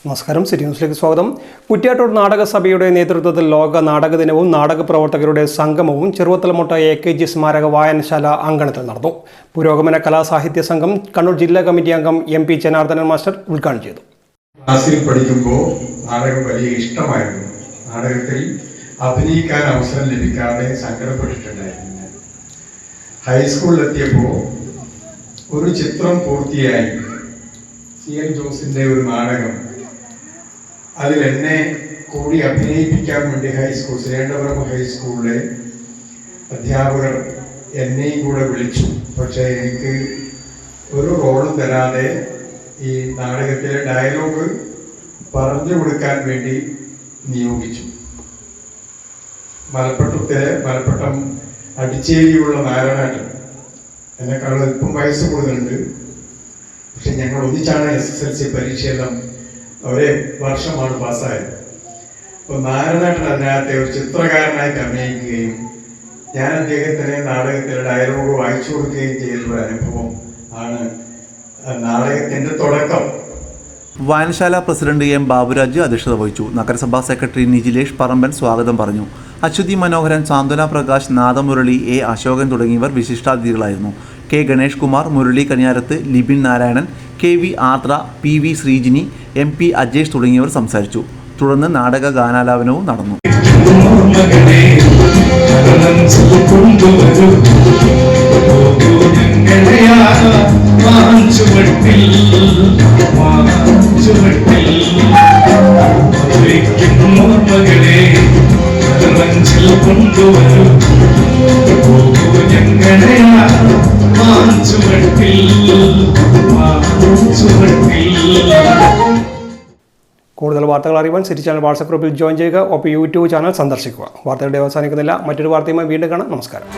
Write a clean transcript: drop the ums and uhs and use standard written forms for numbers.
നമസ്കാരം. സിറ്റി ന്യൂസിലേക്ക് സ്വാഗതം. കുറ്റ്യാട്ടൂർ നാടകസഭയുടെ നേതൃത്വത്തിൽ ലോക നാടക ദിനവും നാടക പ്രവർത്തകരുടെ സംഗമവും ചെറുവത്തലമുട്ട AKG സ്മാരക വായനശാല അങ്കണത്തിൽ നടന്നു. പുരോഗമന കലാസാഹിത്യ സംഘം കണ്ണൂർ ജില്ലാ കമ്മിറ്റി അംഗം MP ജനാർദ്ദനൻ മാസ്റ്റർ ഉദ്ഘാടനം ചെയ്തു. ക്ലാസ്സിൽ പഠിക്കുമ്പോൾ നാടകം വലിയ ഇഷ്ടമായിരുന്നു. നാടകത്തിൽ അഭിനയിക്കാൻ അവസരം ലഭിക്കാതെ സങ്കടപ്പെട്ടിട്ടുണ്ടായിരുന്നു. ഹൈസ്കൂളിലെത്തിയപ്പോൾ ഒരു ചിത്രം പൂർത്തിയായി. CN ജോസിന്റെ ഒരു നാടകം, അതിൽ എന്നെ കൂടി അഭിനയിപ്പിക്കാൻ വേണ്ടി ശ്രീകണ്ഠപുരം ഹൈസ്കൂളിലെ അധ്യാപകർ എന്നെയും കൂടെ വിളിച്ചു. പക്ഷേ എനിക്ക് ഒരു റോളും തരാതെ ഈ നാടകത്തിലെ ഡയലോഗ് പറഞ്ഞു കൊടുക്കാൻ വേണ്ടി നിയോഗിച്ചു. മലപ്പട്ടം അടിച്ചേരിയുള്ള നാരായണേട്ടൻ എന്നെക്കാളും അല്പം വയസ്സ് കൂടുതലുണ്ട്. പക്ഷെ ഞങ്ങൾ ഒന്നിച്ചാണ് SSLC പരീക്ഷയെല്ലാം ഒരേ വർഷമാണ് പാസ്സായത്. അപ്പോൾ നാരായണേട്ടൻ അതിനകത്തെ ഒരു ചിത്രകാരനായിട്ട് അഭിനയിക്കുകയും ഞാൻ അദ്ദേഹത്തിന് നാടകത്തിലെ ഡയലോഗ് വായിച്ചു കൊടുക്കുകയും ചെയ്തൊരു അനുഭവം ആണ് നാടകത്തിന്റെ തുടക്കം. വായനശാല പ്രസിഡന്റ് M ബാബുരാജ് അധ്യക്ഷത വഹിച്ചു. നഗരസഭാ സെക്രട്ടറി നിജിലേഷ് പറമ്പൻ സ്വാഗതം പറഞ്ഞു. അശ്വതി മനോഹരൻ, സാന്ത്വന പ്രകാശ്, നാദമുരളി, A അശോകൻ തുടങ്ങിയവർ വിശിഷ്ടാതിഥികളായിരുന്നു. K ഗണേഷ് കുമാർ, മുരളി കനിയാരത്ത്, ലിബിൻ നാരായണൻ, KV ആർദ്ര, PV ശ്രീജിനി, MP അജേഷ് തുടങ്ങിയവർ സംസാരിച്ചു. തുടർന്ന് നാടക ഗാനാലാപനവും നടന്നു. കൂടുതൽ വാർത്തകൾ അറിയുവാൻ സിറ്റി ചാനൽ വാട്സ്ആപ്പ് ഗ്രൂപ്പിൽ ജോയിൻ ചെയ്യുക. ഒപ്പം YouTube ചാനൽ സന്ദർശിക്കുക. വാർത്തകളുടെ അവസാനിക്കുന്നില്ല. മറ്റൊരു വാർത്തയുമായി വീണ്ടും കാണാം. നമസ്കാരം.